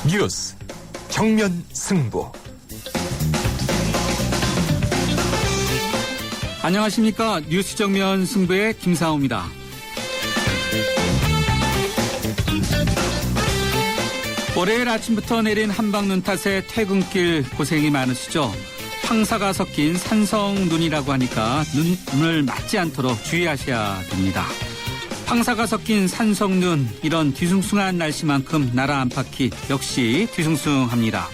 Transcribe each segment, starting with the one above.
뉴스 정면 승부. 안녕하십니까. 뉴스 정면 승부의 김상우입니다. 월요일 아침부터 내린 한방눈 탓에 퇴근길 고생이 많으시죠. 황사가 섞인 산성눈이라고 하니까 눈을 맞지 않도록 주의하셔야 됩니다. 황사가 섞인 산성눈, 이런 뒤숭숭한 날씨만큼 나라 안팎이 역시 뒤숭숭합니다.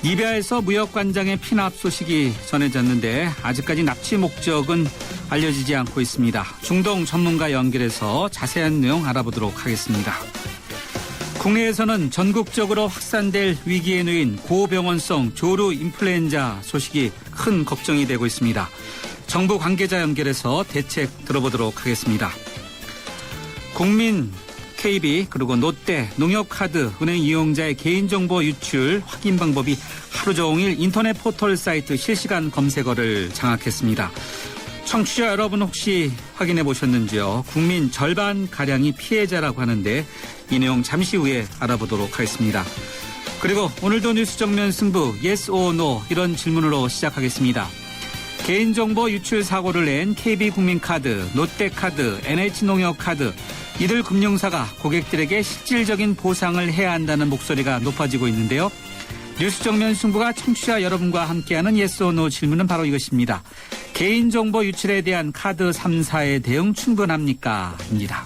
리비아에서 무역관장의 피납 소식이 전해졌는데 아직까지 납치 목적은 알려지지 않고 있습니다. 중동 전문가 연결해서 자세한 내용 알아보도록 하겠습니다. 국내에서는 전국적으로 확산될 위기에 놓인 고병원성 조루 인플루엔자 소식이 큰 걱정이 되고 있습니다. 정부 관계자 연결해서 대책 들어보도록 하겠습니다. 국민, KB 그리고 롯데, 농협카드, 은행 이용자의 개인정보 유출 확인 방법이 하루 종일 인터넷 포털 사이트 실시간 검색어를 장악했습니다. 청취자 여러분 혹시 확인해 보셨는지요? 국민 절반가량이 피해자라고 하는데 이 내용 잠시 후에 알아보도록 하겠습니다. 그리고 오늘도 뉴스 정면 승부 yes or no 이런 질문으로 시작하겠습니다. 개인정보 유출 사고를 낸 KB국민카드, 롯데카드, NH농협카드 이들 금융사가 고객들에게 실질적인 보상을 해야 한다는 목소리가 높아지고 있는데요. 뉴스 정면 승부가 청취자 여러분과 함께하는 yes or no 질문은 바로 이것입니다. 개인정보 유출에 대한 카드 3사의 대응 충분합니까? 입니다.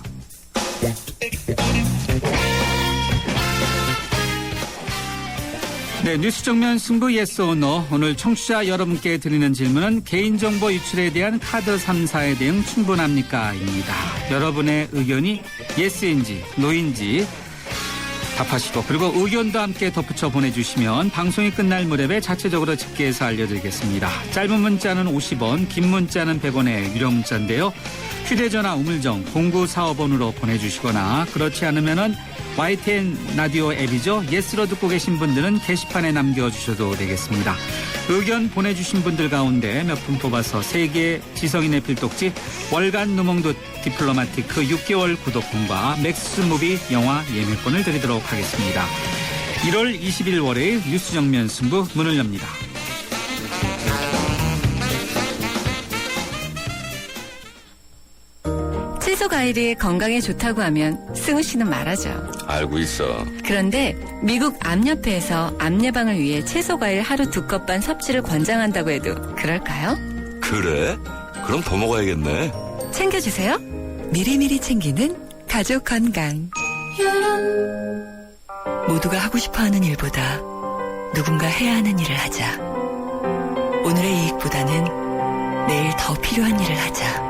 네, 뉴스 정면 승부 yes or no. 오늘 청취자 여러분께 드리는 질문은 개인정보 유출에 대한 카드 3사의 대응 충분합니까? 입니다. 여러분의 의견이 yes인지 no인지 답하시고 그리고 의견도 함께 덧붙여 보내주시면 방송이 끝날 무렵에 자체적으로 집계해서 알려드리겠습니다. 짧은 문자는 50원, 긴 문자는 100원의 유료 문자인데요. 휴대전화 우물정 0945번으로 보내주시거나 그렇지 않으면은 YTN 라디오 앱이죠. 예스로 듣고 계신 분들은 게시판에 남겨주셔도 되겠습니다. 의견 보내주신 분들 가운데 몇 분 뽑아서 세계 지성인의 필독지 월간 누몽도 디플로마티크 6개월 구독권과 맥스무비 영화 예매권을 드리도록 하겠습니다. 1월 20일 월요일 뉴스 정면 승부 문을 엽니다. 채소 과일이 건강에 좋다고 하면 승우 씨는 말하죠. 알고 있어. 그런데 미국 암협회에서 암 예방을 위해 채소 과일 하루 2컵 반 섭취를 권장한다고 해도 그럴까요? 그래? 그럼 더 먹어야겠네. 챙겨주세요. 미리미리 챙기는 가족 건강. 모두가 하고 싶어하는 일보다 누군가 해야 하는 일을 하자. 오늘의 이익보다는 내일 더 필요한 일을 하자.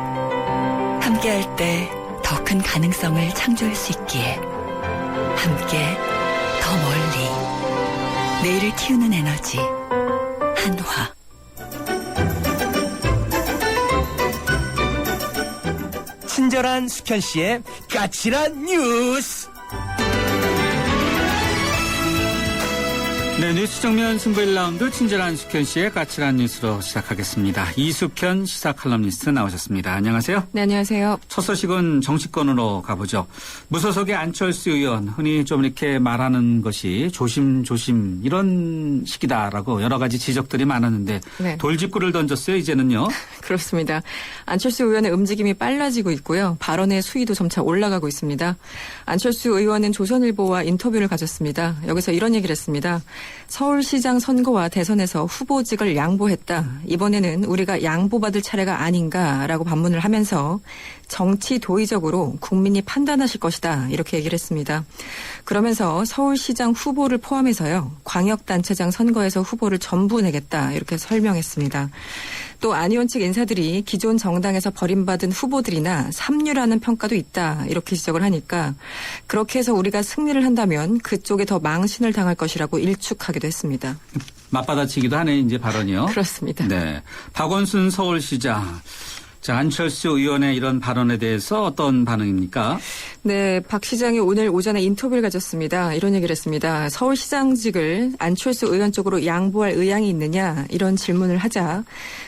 함께할 때 더 큰 가능성을 창조할 수 있기에 함께 더 멀리 내일을 키우는 에너지 한화. 친절한 수현 씨의 까칠한 뉴스. 네, 뉴스 정면 승부 1라운드 친절한 숙현 씨의 까칠한 뉴스로 시작하겠습니다. 이숙현 시사 칼럼니스트 나오셨습니다. 안녕하세요. 네, 안녕하세요. 첫 소식은 정치권으로 가보죠. 무소속의 안철수 의원, 흔히 좀 이렇게 말하는 것이 조심조심 이런 식이다라고 여러 가지 지적들이 많았는데 네. 돌직구를 던졌어요, 이제는요. 그렇습니다. 안철수 의원의 움직임이 빨라지고 있고요. 발언의 수위도 점차 올라가고 있습니다. 안철수 의원은 조선일보와 인터뷰를 가졌습니다. 여기서 이런 얘기를 했습니다. 서울시장 선거와 대선에서 후보직을 양보했다. 이번에는 우리가 양보받을 차례가 아닌가라고 반문을 하면서 정치 도의적으로 국민이 판단하실 것이다. 이렇게 얘기를 했습니다. 그러면서 서울시장 후보를 포함해서요. 광역단체장 선거에서 후보를 전부 내겠다. 이렇게 설명했습니다. 또 안 의원 측 인사들이 기존 정당에서 버림받은 후보들이나 삼류라는 평가도 있다. 이렇게 지적을 하니까 그렇게 해서 우리가 승리를 한다면 그쪽에 더 망신을 당할 것이라고 일축하기도 했습니다. 맞받아치기도 하네, 이제 발언이요. 그렇습니다. 네. 박원순 서울시장. 자, 안철수 의원의 이런 발언에 대해서 어떤 반응입니까? 네, 박 시장이 오늘 오전에 인터뷰를 가졌습니다. 이런 얘기를 했습니다. 서울시장직을 안철수 의원 쪽으로 양보할 의향이 있느냐 이런 질문을 하자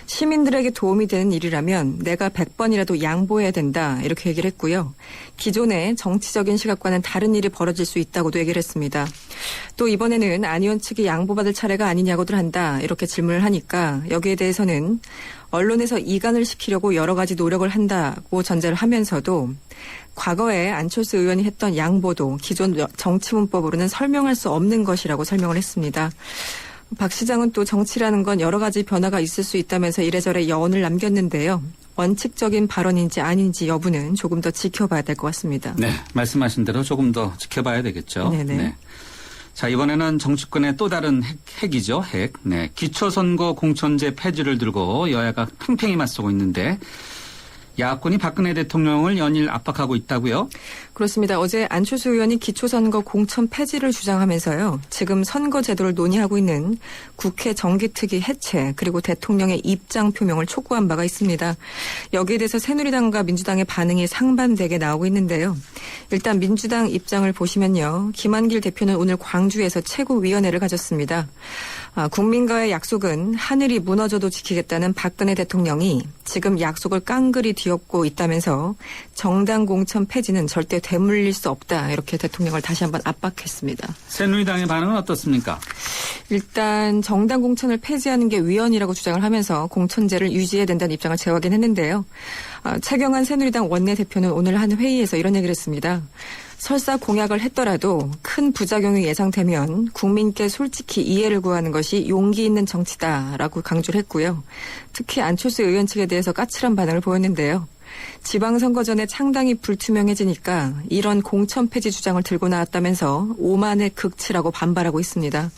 시민들에게 도움이 되는 일이라면 내가 100번이라도 양보해야 된다 이렇게 얘기를 했고요. 기존의 정치적인 시각과는 다른 일이 벌어질 수 있다고도 얘기를 했습니다. 또 이번에는 안 의원 측이 양보받을 차례가 아니냐고들 한다 이렇게 질문을 하니까 여기에 대해서는 언론에서 이간을 시키려고 여러 가지 노력을 한다고 전제를 하면서도 과거에 안철수 의원이 했던 양보도 기존 정치문법으로는 설명할 수 없는 것이라고 설명을 했습니다. 박 시장은 또 정치라는 건 여러 가지 변화가 있을 수 있다면서 이래저래 여언을 남겼는데요. 원칙적인 발언인지 아닌지 여부는 조금 더 지켜봐야 될 것 같습니다. 네, 말씀하신 대로 조금 더 지켜봐야 되겠죠. 네네. 네. 자, 이번에는 정치권의 또 다른 핵이죠. 핵. 네. 기초선거 공천제 폐지를 들고 여야가 팽팽히 맞서고 있는데 야권이 박근혜 대통령을 연일 압박하고 있다고요? 그렇습니다. 어제 안철수 의원이 기초선거 공천 폐지를 주장하면서요. 지금 선거 제도를 논의하고 있는 국회 정기특위 해체 그리고 대통령의 입장 표명을 촉구한 바가 있습니다. 여기에 대해서 새누리당과 민주당의 반응이 상반되게 나오고 있는데요. 일단 민주당 입장을 보시면요. 김한길 대표는 오늘 광주에서 최고위원회를 가졌습니다. 국민과의 약속은 하늘이 무너져도 지키겠다는 박근혜 대통령이 지금 약속을 깡그리 뒤엎고 있다면서 정당 공천 폐지는 절대 되물릴 수 없다. 이렇게 대통령을 다시 한번 압박했습니다. 새누리당의 반응은 어떻습니까? 일단 정당 공천을 폐지하는 게 위헌이라고 주장을 하면서 공천제를 유지해야 된다는 입장을 제어하긴 했는데요. 최경환 새누리당 원내대표는 오늘 한 회의에서 이런 얘기를 했습니다. 설사 공약을 했더라도 큰 부작용이 예상되면 국민께 솔직히 이해를 구하는 것이 용기 있는 정치다라고 강조를 했고요. 특히 안철수 의원 측에 대해서 까칠한 반응을 보였는데요. 지방선거 전에 창당이 불투명해지니까 이런 공천 폐지 주장을 들고 나왔다면서 오만의 극치라고 반발하고 있습니다.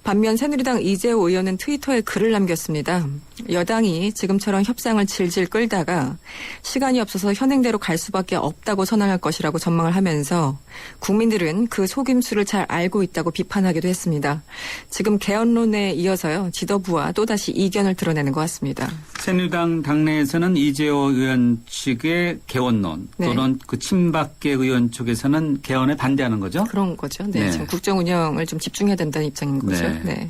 반면 새누리당 이재호 의원은 트위터에 글을 남겼습니다. 여당이 지금처럼 협상을 질질 끌다가 시간이 없어서 현행대로 갈 수밖에 없다고 선언할 것이라고 전망을 하면서 국민들은 그 속임수를 잘 알고 있다고 비판하기도 했습니다. 지금 개헌론에 이어서요. 지도부와 또다시 이견을 드러내는 것 같습니다. 새누리당 당내에서는 이재호 의원 측의 개헌론 또는 그 친박계 의원 쪽에서는 개헌에 반대하는 거죠? 그런 거죠. 네. 네. 지금 국정 운영을 좀 집중해야 된다는 입장인 거죠. 네. 네.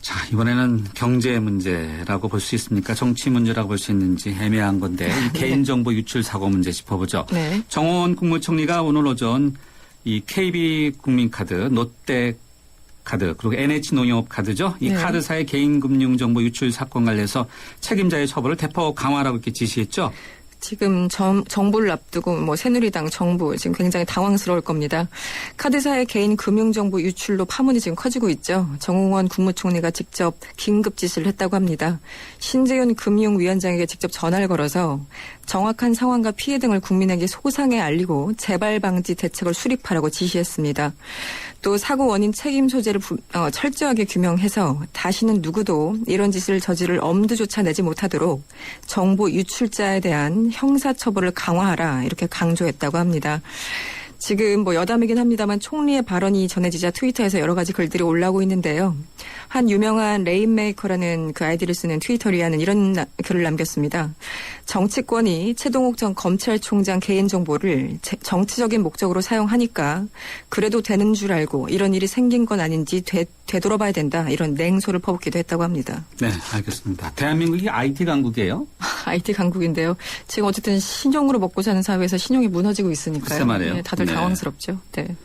자, 이번에는 경제 문제라고 볼 수 있습니까? 정치 문제라고 볼 수 있는지 애매한 건데 이 개인정보 유출 사고 문제 짚어보죠. 네. 정호원 국무총리가 오늘 오전 이 KB 국민카드, 롯데카드 그리고 NH농협 카드죠. 이 네. 카드사의 개인금융정보 유출 사건 관련해서 책임자의 처벌을 대폭 강화하라고 이렇게 지시했죠. 지금 정부를 앞두고 새누리당 정부 지금 굉장히 당황스러울 겁니다. 카드사의 개인 금융정보 유출로 파문이 지금 커지고 있죠. 정홍원 국무총리가 직접 긴급 지시를 했다고 합니다. 신재윤 금융위원장에게 직접 전화를 걸어서 정확한 상황과 피해 등을 국민에게 소상히 알리고 재발 방지 대책을 수립하라고 지시했습니다. 또 사고 원인 책임 소재를 철저하게 규명해서 다시는 누구도 이런 짓을 저지를 엄두조차 내지 못하도록 정보 유출자에 대한 형사처벌을 강화하라 이렇게 강조했다고 합니다. 지금 여담이긴 합니다만 총리의 발언이 전해지자 트위터에서 여러 가지 글들이 올라오고 있는데요. 한 유명한 레인메이커라는 그 아이디를 쓰는 트위터리아는 이런 글을 남겼습니다. 정치권이 최동욱 전 검찰총장 개인정보를 정치적인 목적으로 사용하니까 그래도 되는 줄 알고 이런 일이 생긴 건 아닌지 되돌아봐야 된다. 이런 냉소를 퍼붓기도 했다고 합니다. 네, 알겠습니다. 대한민국이 IT 강국이에요? IT 강국인데요. 지금 어쨌든 신용으로 먹고 사는 사회에서 신용이 무너지고 있으니까요. 글쎄 말이에요. 네, 다들 네. 당황스럽죠. 네.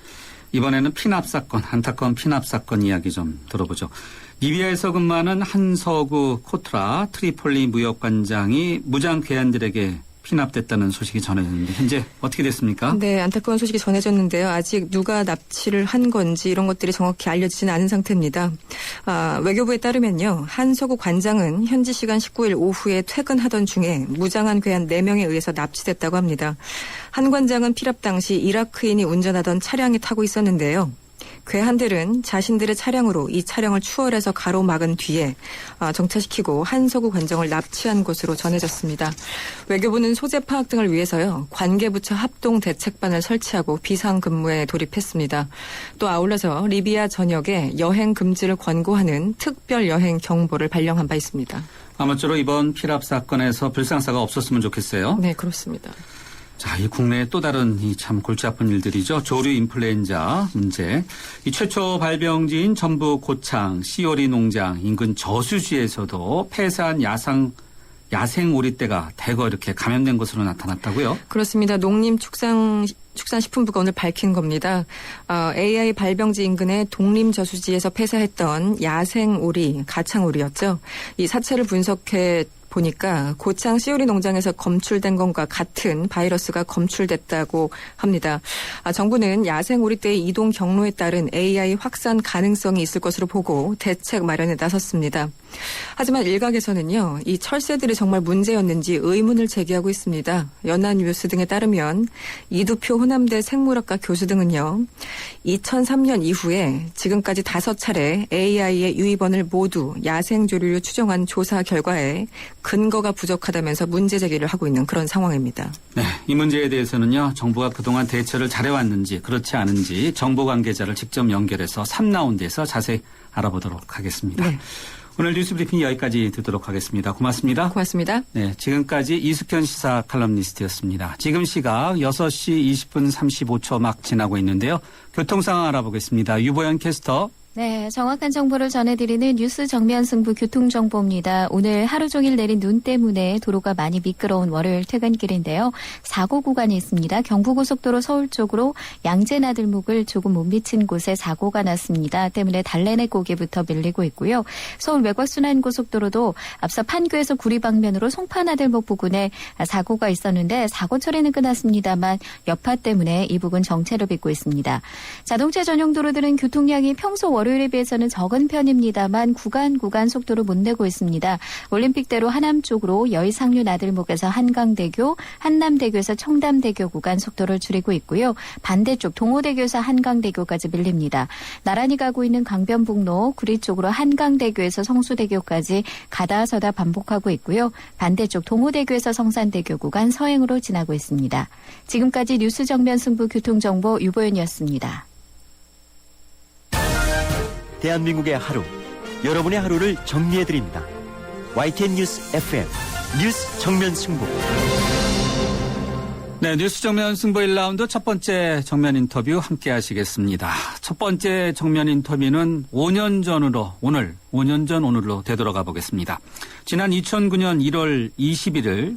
이번에는 피납 사건, 안타까운 피납 사건 이야기 좀 들어보죠. 리비아에서 근무하는 한서구 코트라 트리폴리 무역관장이 무장 괴한들에게 피납됐다는 소식이 전해졌는데 현재 어떻게 됐습니까? 네, 안타까운 소식이 전해졌는데요. 아직 누가 납치를 한 건지 이런 것들이 정확히 알려지지는 않은 상태입니다. 외교부에 따르면요. 한서구 관장은 현지 시간 19일 오후에 퇴근하던 중에 무장한 괴한 4명에 의해서 납치됐다고 합니다. 한 관장은 피랍 당시 이라크인이 운전하던 차량에 타고 있었는데요. 괴한들은 자신들의 차량으로 이 차량을 추월해서 가로막은 뒤에 정차시키고 한서구 관장을 납치한 것으로 전해졌습니다. 외교부는 소재 파악 등을 위해서요. 관계부처 합동 대책반을 설치하고 비상근무에 돌입했습니다. 또 아울러서 리비아 전역에 여행 금지를 권고하는 특별 여행 경보를 발령한 바 있습니다. 아무쪼록 이번 피랍 사건에서 불상사가 없었으면 좋겠어요. 네, 그렇습니다. 자, 이 국내의 또 다른 이 참 골치 아픈 일들이죠. 조류 인플루엔자 문제. 이 최초 발병지인 전북 고창 시오리 농장 인근 저수지에서도 폐사한 야생 오리떼가 대거 이렇게 감염된 것으로 나타났다고요? 그렇습니다. 농림축산식품부가 오늘 밝힌 겁니다. AI 발병지 인근의 독림저수지에서 폐사했던 야생오리, 가창오리였죠. 이 사체를 분석해 보니까 고창 시오리 농장에서 검출된 것과 같은 바이러스가 검출됐다고 합니다. 정부는 야생 오리떼의 이동 경로에 따른 AI 확산 가능성이 있을 것으로 보고 대책 마련에 나섰습니다. 하지만 일각에서는요, 이 철새들이 정말 문제였는지 의문을 제기하고 있습니다. 연합뉴스 등에 따르면 이두표 호남대 생물학과 교수 등은요, 2003년 이후에 지금까지 5차례 AI의 유입원을 모두 야생조류로 추정한 조사 결과에 근거가 부족하다면서 문제 제기를 하고 있는 그런 상황입니다. 네, 이 문제에 대해서는요, 정부가 그동안 대처를 잘해왔는지 그렇지 않은지 정보 관계자를 직접 연결해서 3라운드에서 자세히 알아보도록 하겠습니다. 네. 오늘 뉴스 브리핑 여기까지 듣도록 하겠습니다. 고맙습니다. 고맙습니다. 네, 지금까지 이숙현 시사 칼럼니스트였습니다. 지금 시각 6시 20분 35초 막 지나고 있는데요. 교통 상황 알아보겠습니다. 유보연 캐스터. 네, 정확한 정보를 전해드리는 뉴스 정면 승부 교통정보입니다. 오늘 하루 종일 내린 눈 때문에 도로가 많이 미끄러운 월요일 퇴근길인데요. 사고 구간이 있습니다. 경부고속도로 서울 쪽으로 양재나들목을 조금 못 미친 곳에 사고가 났습니다. 때문에 달래내 고개부터 밀리고 있고요. 서울 외곽순환고속도로도 앞서 판교에서 구리 방면으로 송파나들목 부근에 사고가 있었는데 사고 처리는 끝났습니다만 여파 때문에 이 부근 정체를 빚고 있습니다. 자동차 전용 도로들은 교통량이 평소 월요일에 비해서는 적은 편입니다만 구간 속도를 못 내고 있습니다. 올림픽대로 하남 쪽으로 여의상류 나들목에서 한강대교, 한남대교에서 청담대교 구간 속도를 줄이고 있고요. 반대쪽 동호대교에서 한강대교까지 밀립니다. 나란히 가고 있는 강변북로 구리 쪽으로 한강대교에서 성수대교까지 가다 서다 반복하고 있고요. 반대쪽 동호대교에서 성산대교 구간 서행으로 지나고 있습니다. 지금까지 뉴스 정면 승부 교통정보 유보연이었습니다. 대한민국의 하루, 여러분의 하루를 정리해드립니다. YTN 뉴스 FM, 뉴스 정면 승부. 네, 뉴스 정면 승부 1라운드 첫 번째 정면 인터뷰 함께 하시겠습니다. 첫 번째 정면 인터뷰는 5년 전으로 오늘로 되돌아가 보겠습니다. 지난 2009년 1월 21일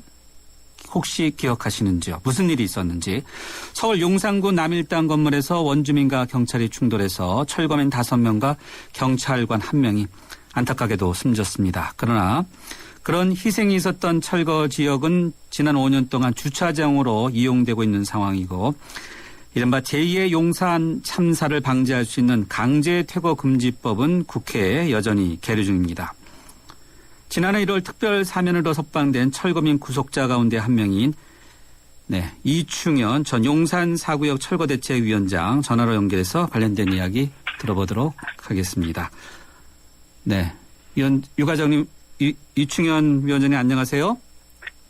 혹시 기억하시는지요? 무슨 일이 있었는지. 서울 용산구 남일당 건물에서 원주민과 경찰이 충돌해서 철거맨 5명과 경찰관 1명이 안타깝게도 숨졌습니다. 그러나 그런 희생이 있었던 철거 지역은 지난 5년 동안 주차장으로 이용되고 있는 상황이고 이른바 제2의 용산 참사를 방지할 수 있는 강제 퇴거 금지법은 국회에 여전히 계류 중입니다. 지난해 1월 특별 사면으로 석방된 철거민 구속자 가운데 한 명인 이충현 전 용산 4구역 철거대책위원장 전화로 연결해서 관련된 이야기 들어보도록 하겠습니다. 네, 유 과장님, 이충현 위원장님 안녕하세요.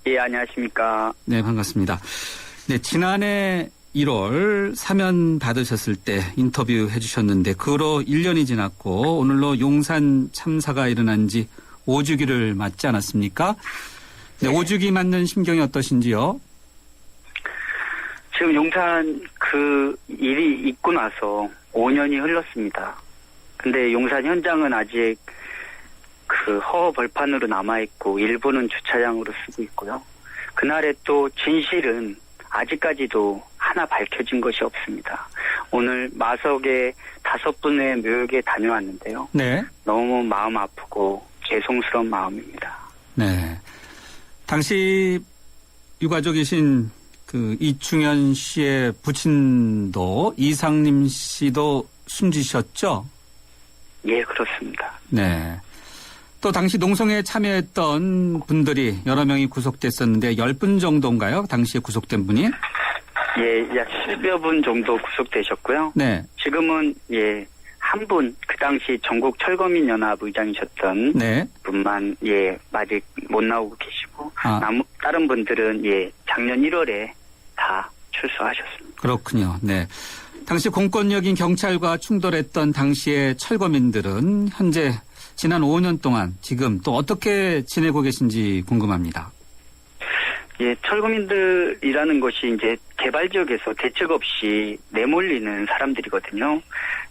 예, 안녕하십니까. 네, 반갑습니다. 네, 지난해 1월 사면 받으셨을 때 인터뷰 해주셨는데 그 후로 1년이 지났고 오늘로 용산 참사가 일어난 지 5주기를 맞지 않았습니까? 네, 5주기 맞는 심경이 어떠신지요? 지금 용산 그 일이 있고 나서 5년이 흘렀습니다. 근데 용산 현장은 아직 그 허허 벌판으로 남아있고 일부는 주차장으로 쓰고 있고요. 그날의 또 진실은 아직까지도 하나 밝혀진 것이 없습니다. 오늘 마석의 5분의 묘역에 다녀왔는데요. 네. 너무 마음 아프고 죄송스러운 마음입니다. 네. 당시 유가족이신 그 이충현 씨의 부친도 이상림 씨도 숨지셨죠? 예, 그렇습니다. 네. 또 당시 농성에 참여했던 분들이 여러 명이 구속됐었는데 10분 정도인가요? 당시에 구속된 분이? 예, 약 10여 분 정도 구속되셨고요. 네. 지금은 한 분, 그 당시 전국 철거민 연합 의장이셨던 네. 분만 아직 못 나오고 계시고 다른 분들은 작년 1월에 다 출소하셨습니다. 그렇군요. 네. 당시 공권력인 경찰과 충돌했던 당시의 철거민들은 현재 지난 5년 동안 지금 또 어떻게 지내고 계신지 궁금합니다. 예, 철거민들이라는 것이 이제 개발 지역에서 대책 없이 내몰리는 사람들이거든요.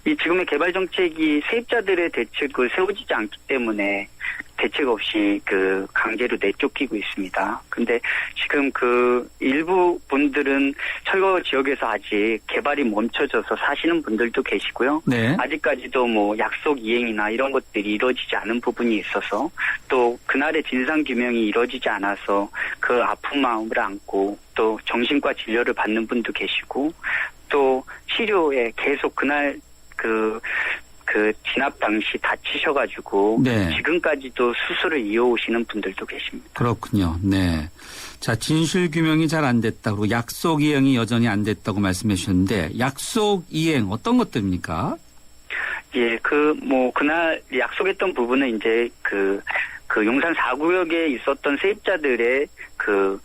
이 지금의 개발 정책이 세입자들의 대책을 세워지지 않기 때문에 대책 없이 그 강제로 내쫓기고 있습니다. 근데 지금 그 일부 분들은 철거 지역에서 아직 개발이 멈춰져서 사시는 분들도 계시고요. 네. 아직까지도 뭐 약속 이행이나 이런 것들이 이루어지지 않은 부분이 있어서 또 그날의 진상 규명이 이루어지지 않아서 그 아픈 마음을 안고 또 정신과 진료를 받는 분도 계시고 또 치료에 계속 그날 그 진압 당시 다치셔가지고 네. 지금까지도 수술을 이어오시는 분들도 계십니다. 그렇군요. 네. 자, 진실 규명이 잘 안 됐다고 약속 이행이 여전히 안 됐다고 말씀해 주셨는데 약속 이행 어떤 것들입니까? 예, 그날 약속했던 부분은 이제 그 용산 4구역에 있었던 세입자들의 그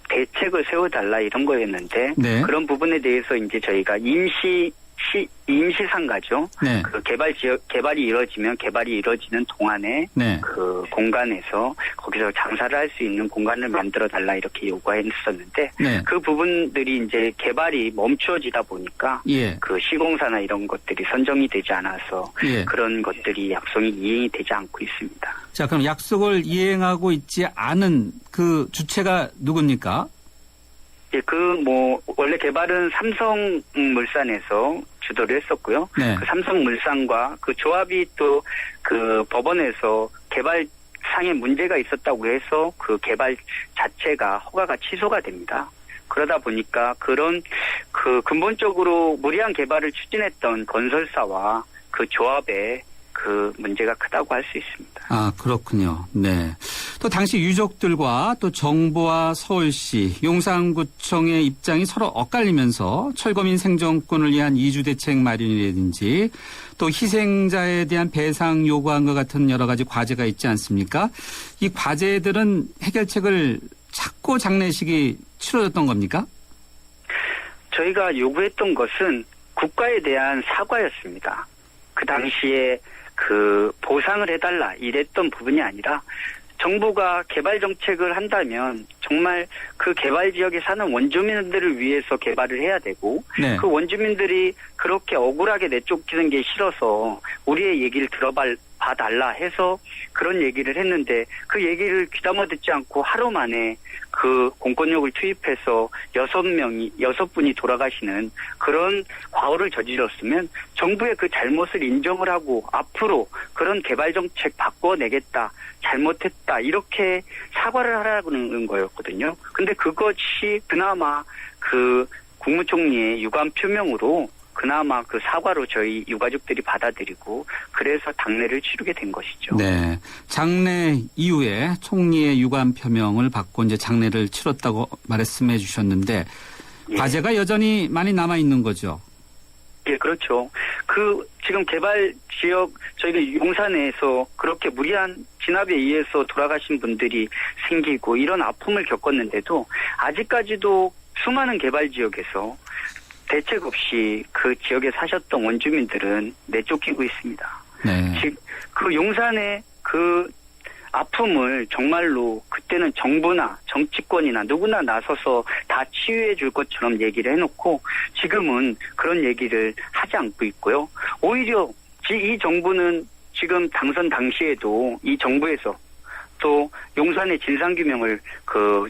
대책을 세워달라 이런 거였는데 네. 그런 부분에 대해서 이제 저희가 임시상가죠. 네. 그 개발이 이루어지는 동안에 네. 그 공간에서 거기서 장사를 할 수 있는 공간을 만들어 달라 이렇게 요구했었는데 네. 그 부분들이 이제 개발이 멈추어지다 보니까 예. 그 시공사나 이런 것들이 선정이 되지 않아서 예. 그런 것들이 약속이 이행이 되지 않고 있습니다. 자, 그럼 약속을 이행하고 있지 않은 주체가 누굽니까? 예, 원래 개발은 삼성물산에서 주도를 했었고요. 네. 그 삼성물산과 그 조합이 또 그 법원에서 개발상에 문제가 있었다고 해서 그 개발 자체가 허가가 취소가 됩니다. 그러다 보니까 근본적으로 무리한 개발을 추진했던 건설사와 그 조합의 그 문제가 크다고 할 수 있습니다. 아, 그렇군요. 네. 또 당시 유족들과 또 정부와 서울시, 용산구청의 입장이 서로 엇갈리면서 철거민 생존권을 위한 이주 대책 마련이라든지 또 희생자에 대한 배상 요구안과 같은 여러 가지 과제가 있지 않습니까? 이 과제들은 해결책을 찾고 장례식이 치러졌던 겁니까? 저희가 요구했던 것은 국가에 대한 사과였습니다. 그 당시에 그 보상을 해달라 이랬던 부분이 아니라 정부가 개발 정책을 한다면 정말 그 개발 지역에 사는 원주민들을 위해서 개발을 해야 되고 네. 그 원주민들이 그렇게 억울하게 내쫓기는 게 싫어서 우리의 얘기를 들어봐달라 해서 그런 얘기를 했는데 그 얘기를 귀담아 듣지 않고 하루 만에 그 공권력을 투입해서 6분이 돌아가시는 그런 과오를 저질렀으면 정부의 그 잘못을 인정을 하고 앞으로 그런 개발 정책 바꿔내겠다, 잘못했다 이렇게 사과를 하라는 거였거든요. 근데 그것이 그나마 그 국무총리의 유감 표명으로 그나마 그 사과로 저희 유가족들이 받아들이고 그래서 당례를 치르게 된 것이죠. 네. 장례 이후에 총리의 유감 표명을 받고 이제 장례를 치렀다고 말씀해 주셨는데 예. 과제가 여전히 많이 남아 있는 거죠. 예, 그렇죠. 지금 개발 지역 저희가 용산에서 그렇게 무리한 진압에 의해서 돌아가신 분들이 생기고 이런 아픔을 겪었는데도 아직까지도 수많은 개발 지역에서 대책 없이 그 지역에 사셨던 원주민들은 내쫓기고 있습니다. 네. 즉, 그 용산의 그 아픔을 정말로 그때는 정부나 정치권이나 누구나 나서서 다 치유해 줄 것처럼 얘기를 해놓고 지금은 그런 얘기를 하지 않고 있고요. 오히려 이 정부는 지금 당선 당시에도 이 정부에서 또 용산의 진상규명을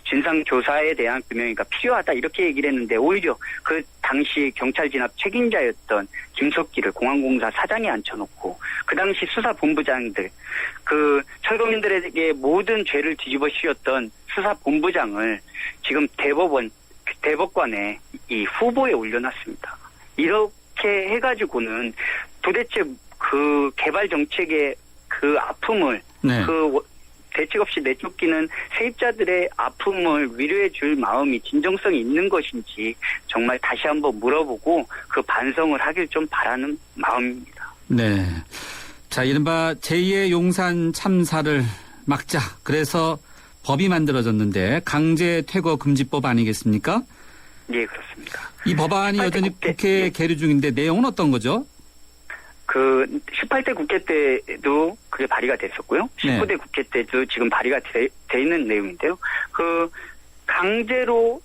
진상조사에 대한 규명이가 필요하다 이렇게 얘기를 했는데 오히려 그 당시 경찰 진압 책임자였던 김석기를 공항공사 사장에 앉혀놓고 그 당시 수사본부장들 철거민들에게 모든 죄를 뒤집어 씌웠던 수사본부장을 지금 대법관에 이 후보에 올려놨습니다. 이렇게 해가지고는 도대체 그 개발 정책의 그 아픔을 네. 대책 없이 내쫓기는 세입자들의 아픔을 위로해 줄 마음이 진정성이 있는 것인지 정말 다시 한번 물어보고 그 반성을 하길 좀 바라는 마음입니다. 네. 자, 이른바 제2의 용산 참사를 막자. 그래서 법이 만들어졌는데 강제 퇴거 금지법 아니겠습니까? 예, 그렇습니다. 이 법안이 여전히 국회에 계류 중인데 내용은 어떤 거죠? 그 18대 국회 때도 그게 발의가 됐었고요. 19대 국회 때도 지금 발의가 돼 있는 내용인데요. 그 강제로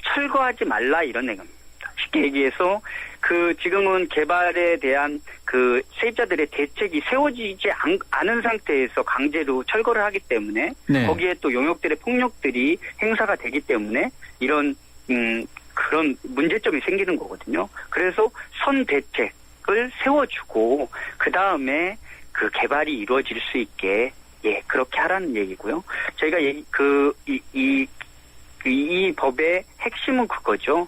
철거하지 말라 이런 내용입니다. 쉽게 얘기해서 그 지금은 개발에 대한 그 세입자들의 대책이 세워지지 않은 상태에서 강제로 철거를 하기 때문에 네. 거기에 또 용역들의 폭력들이 행사가 되기 때문에 이런 그런 문제점이 생기는 거거든요. 그래서 선 대책을 세워주고 그 다음에 그 개발이 이루어질 수 있게 그렇게 하라는 얘기고요. 저희가 이 법의 핵심은 그거죠.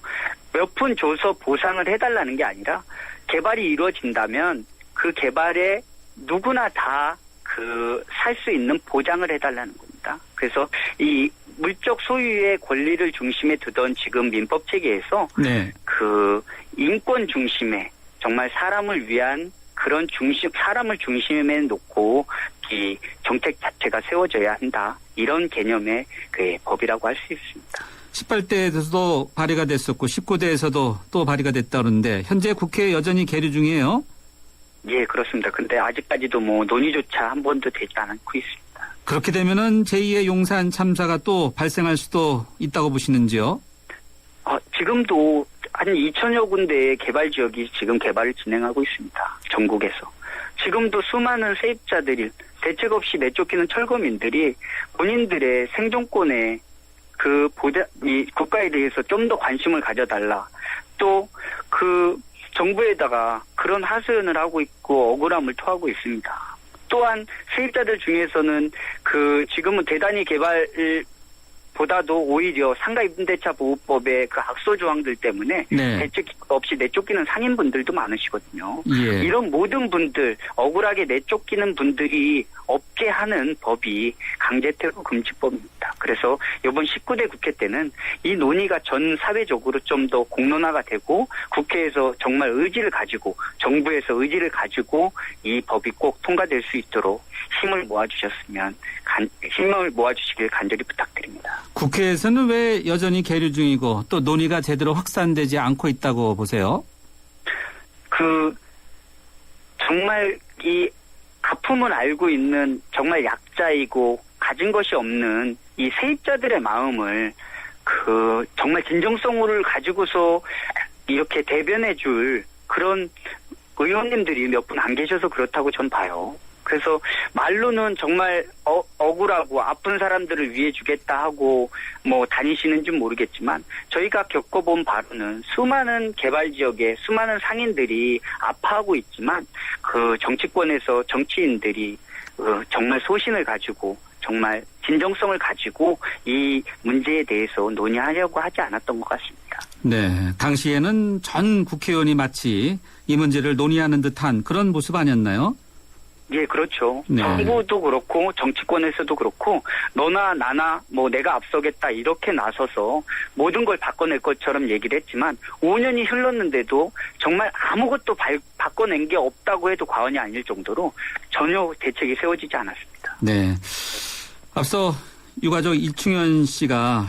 몇 푼 줘서 보상을 해달라는 게 아니라 개발이 이루어진다면 그 개발에 누구나 다 그 살 수 있는 보장을 해달라는 겁니다. 그래서 이 물적 소유의 권리를 중심에 두던 지금 민법 체계에서 네. 그 인권 중심에 정말 사람을 위한 그런 사람을 중심에 놓고 이 정책 자체가 세워져야 한다. 이런 개념의 그 법이라고 할 수 있습니다. 18대에서도 발의가 됐었고 19대에서도 또 발의가 됐다는데 현재 국회에 여전히 계류 중이에요. 예, 그렇습니다. 근데 아직까지도 뭐 논의조차 한 번도 되지 않고 있습니다. 그렇게 되면은 제2의 용산 참사가 또 발생할 수도 있다고 보시는지요? 지금도 한 2천여 군데의 개발 지역이 지금 개발을 진행하고 있습니다. 전국에서. 지금도 수많은 세입자들이 대책 없이 내쫓기는 철거민들이 본인들의 생존권에 이 국가에 대해서 좀 더 관심을 가져달라. 또 정부에다가 그런 하소연을 하고 있고 억울함을 토하고 있습니다. 또한 세입자들 중에서는 지금은 대단히 개발보다도 오히려 상가 임대차 보호법의 그 악소 조항들 때문에 네. 대책 없이 내쫓기는 상인분들도 많으시거든요. 예. 이런 모든 분들 억울하게 내쫓기는 분들이 없게 하는 법이 강제퇴거 금지법입니다. 그래서 이번 19대 국회 때는 이 논의가 전 사회적으로 좀 더 공론화가 되고 국회에서 정말 의지를 가지고 정부에서 의지를 가지고 이 법이 꼭 통과될 수 있도록 힘을 모아주시길 간절히 부탁드립니다. 국회에서는 왜 여전히 계류 중이고 또 논의가 제대로 확산되지 않고 있다고 보세요? 정말 이 아픔을 알고 있는 정말 약자이고 가진 것이 없는 이 세입자들의 마음을 정말 진정성을 가지고서 이렇게 대변해줄 그런 의원님들이 몇 분 안 계셔서 그렇다고 전 봐요. 그래서 말로는 정말 억울하고 아픈 사람들을 위해 주겠다 하고 뭐 다니시는지 모르겠지만 저희가 겪어본 바로는 수많은 개발 지역에 수많은 상인들이 아파하고 있지만 그 정치권에서 정치인들이 정말 소신을 가지고 정말 진정성을 가지고 이 문제에 대해서 논의하려고 하지 않았던 것 같습니다. 네, 당시에는 전 국회의원이 마치 이 문제를 논의하는 듯한 그런 모습 아니었나요? 예, 그렇죠. 네. 정부도 그렇고 정치권에서도 그렇고 너나 나나 뭐 내가 앞서겠다 이렇게 나서서 모든 걸 바꿔낼 것처럼 얘기를 했지만 5년이 흘렀는데도 정말 아무것도 바꿔낸 게 없다고 해도 과언이 아닐 정도로 전혀 대책이 세워지지 않았습니다. 네. 앞서 유가족 이충현 씨가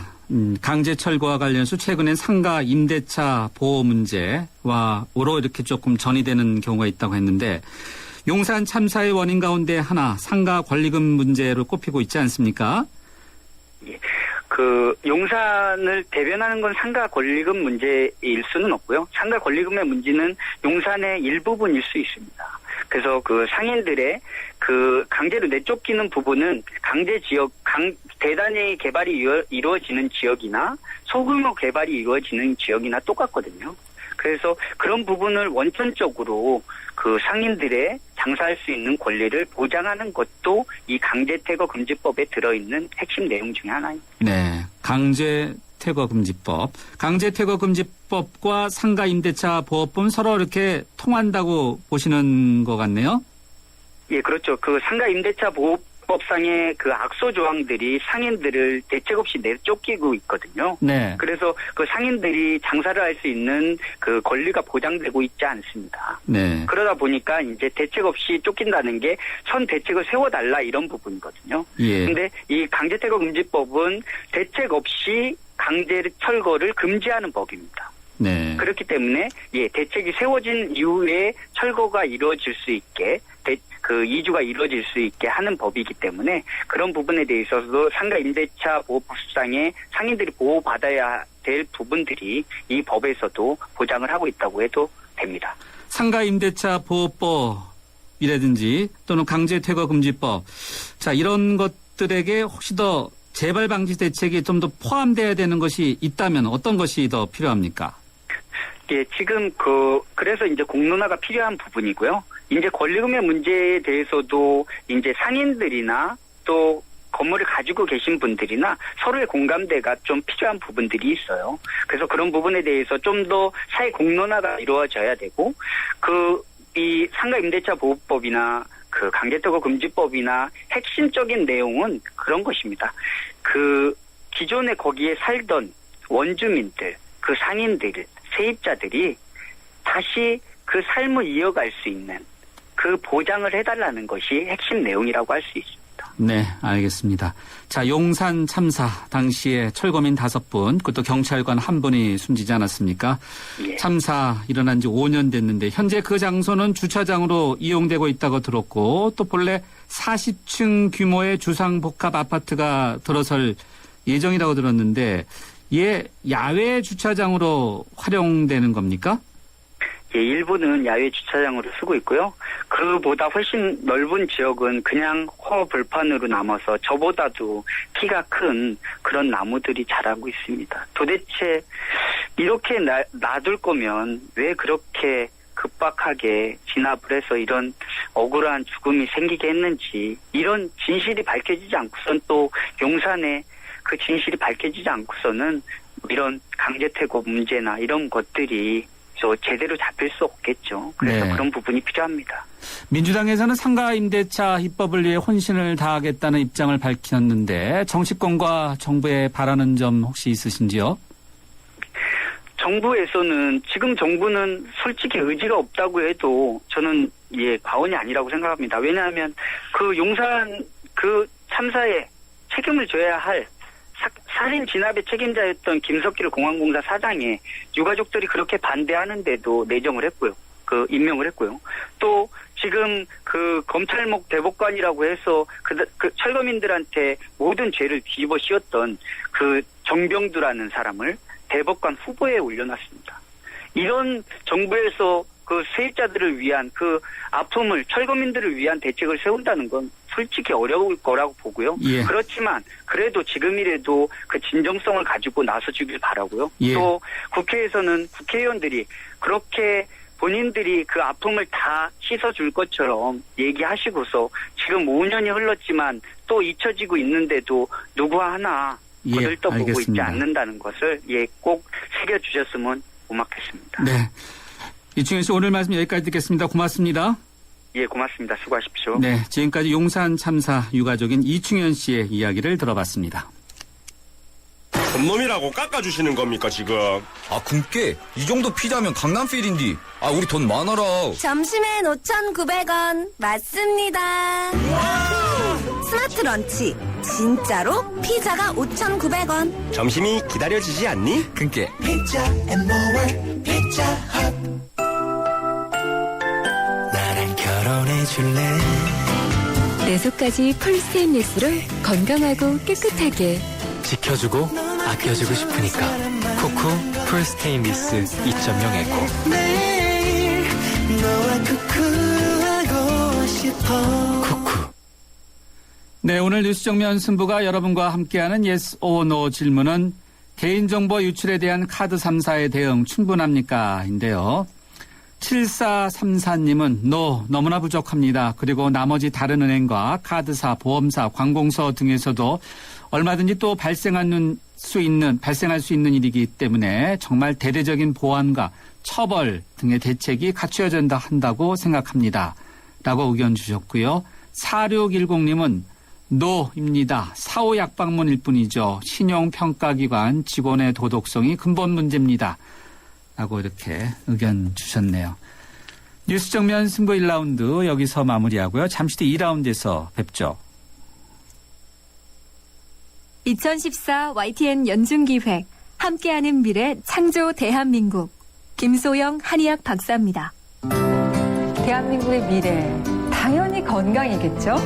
강제 철거와 관련해서 최근엔 상가 임대차 보호 문제와로 이렇게 조금 전이되는 경우가 있다고 했는데 용산 참사의 원인 가운데 하나 상가 권리금 문제로 꼽히고 있지 않습니까? 예. 용산을 대변하는 건 상가 권리금 문제일 수는 없고요. 상가 권리금의 문제는 용산의 일부분일 수 있습니다. 그래서 상인들의 강제로 내쫓기는 부분은 대단히 개발이 이루어지는 지역이나 소규모 개발이 이루어지는 지역이나 똑같거든요. 그래서 그런 부분을 원천적으로 상인들의 장사할 수 있는 권리를 보장하는 것도 이 강제퇴거 금지법에 들어있는 핵심 내용 중에 하나입니다. 네, 강제퇴거 금지법. 강제퇴거 금지법과 상가 임대차 보호법은 서로 이렇게 통한다고 보시는 것 같네요. 예, 그렇죠. 상가 임대차 보호법상의 악소 조항들이 상인들을 대책 없이 내쫓기고 있거든요. 네. 그래서 상인들이 장사를 할 수 있는 권리가 보장되고 있지 않습니다. 네. 그러다 보니까 이제 대책 없이 쫓긴다는 게 선 대책을 세워달라 이런 부분이거든요. 예. 근데 이 강제퇴거 금지법은 대책 없이 강제 철거를 금지하는 법입니다. 네. 그렇기 때문에 대책이 세워진 이후에 철거가 이루어질 수 있게 그 이주가 이루어질 수 있게 하는 법이기 때문에 그런 부분에 대해서도 상가 임대차 보호법상에 상인들이 보호받아야 될 부분들이 이 법에서도 보장을 하고 있다고 해도 됩니다. 상가 임대차 보호법이라든지 또는 강제 퇴거 금지법, 자 이런 것들에게 혹시 더 재발 방지 대책이 좀 더 포함돼야 되는 것이 있다면 어떤 것이 더 필요합니까? 예, 지금 그래서 이제 공론화가 필요한 부분이고요. 이제 권리금의 문제에 대해서도 이제 상인들이나 또 건물을 가지고 계신 분들이나 서로의 공감대가 좀 필요한 부분들이 있어요. 그래서 그런 부분에 대해서 좀 더 사회 공론화가 이루어져야 되고, 이 상가 임대차 보호법이나 그 강제퇴거 금지법이나 핵심적인 내용은 그런 것입니다. 기존에 거기에 살던 원주민들, 그 상인들, 세입자들이 다시 그 삶을 이어갈 수 있는 그 보장을 해달라는 것이 핵심 내용이라고 할 수 있습니다. 네, 알겠습니다. 자, 용산 참사 당시에 철거민 5분, 그것도 경찰관 1분이 숨지지 않았습니까? 예. 참사 일어난 지 5년 됐는데 현재 그 장소는 주차장으로 이용되고 있다고 들었고 또 본래 40층 규모의 주상복합 아파트가 들어설 예정이라고 들었는데 야외 주차장으로 활용되는 겁니까? 예, 일부는 야외 주차장으로 쓰고 있고요. 그보다 훨씬 넓은 지역은 그냥 허벌판으로 남아서 저보다도 키가 큰 그런 나무들이 자라고 있습니다. 도대체 이렇게 놔둘 거면 왜 그렇게 급박하게 진압을 해서 이런 억울한 죽음이 생기게 했는지, 이런 진실이 밝혀지지 않고선 또 용산에 그 진실이 밝혀지지 않고서는 이런 강제퇴거 문제나 이런 것들이 제대로 잡힐 수 없겠죠. 그래서 네. 그런 부분이 필요합니다. 민주당에서는 상가 임대차 입법을 위해 혼신을 다하겠다는 입장을 밝혔는데 정치권과 정부에 바라는 점 혹시 있으신지요? 정부에서는, 지금 정부는 솔직히 의지가 없다고 해도 저는 과언이 아니라고 생각합니다. 왜냐하면 그 용산 그 참사에 책임을 져야 할 살인 진압의 책임자였던 김석길 공항공사 사장의 유가족들이 그렇게 반대하는데도 내정을 했고요. 임명을 했고요. 또 지금 그 검찰목 대법관이라고 해서 그 철거민들한테 모든 죄를 뒤집어 씌웠던 그 정병두라는 사람을 대법관 후보에 올려놨습니다. 이런 정부에서 그 세입자들을 위한 그 아픔을, 철거민들을 위한 대책을 세운다는 건 솔직히 어려울 거라고 보고요. 예. 그렇지만 그래도 지금이라도 그 진정성을 가지고 나서주길 바라고요. 예. 또 국회에서는 국회의원들이 그렇게 본인들이 그 아픔을 다 씻어줄 것처럼 얘기하시고서 지금 5년이 흘렀지만 또 잊혀지고 있는데도 누구 하나 거들떠보고 있지 알겠습니다. 않는다는 것을 꼭 새겨주셨으면 고맙겠습니다. 네. 이충현 씨 오늘 말씀 여기까지 듣겠습니다. 고맙습니다. 고맙습니다. 수고하십시오. 네, 지금까지 용산 참사 유가족인 이충현 씨의 이야기를 들어봤습니다. 놈이라고 깎아주시는 겁니까 지금? 아 굶게 이 정도 피자면 강남필인디. 아 우리 돈 많아라. 점심엔 5,900원 맞습니다. 스마트 런치 진짜로 피자가 5,900원. 점심이 기다려지지 않니? 그니까 나랑 결혼해줄래? 내 속까지 풀 스테인리스로 건강하고 깨끗하게 지켜주고 아껴주고 싶으니까 쿠쿠 풀 스테인리스 2.0 에코. 매일 너와 쿠쿠하고 싶어. 쿠쿠. 네, 오늘 뉴스 정면 승부가 여러분과 함께하는 Yes or No 질문은 개인정보 유출에 대한 카드 3사의 대응 충분합니까? 인데요. 7434님은 No, 너무나 부족합니다. 그리고 나머지 다른 은행과 카드사, 보험사, 관공서 등에서도 얼마든지 또 발생할 수 있는 일이기 때문에 정말 대대적인 보완과 처벌 등의 대책이 갖추어진다 한다고 생각합니다. 라고 의견 주셨고요. 4610님은 노입니다. 사후 약방문일 뿐이죠. 신용평가기관 직원의 도덕성이 근본 문제입니다. 라고 이렇게 의견 주셨네요. 뉴스 정면 승부 1라운드 여기서 마무리하고요. 잠시 뒤 2라운드에서 뵙죠. 2014 YTN 연중기획 함께하는 미래 창조 대한민국. 김소영 한의학 박사입니다. 대한민국의 미래, 당연히 건강이겠죠?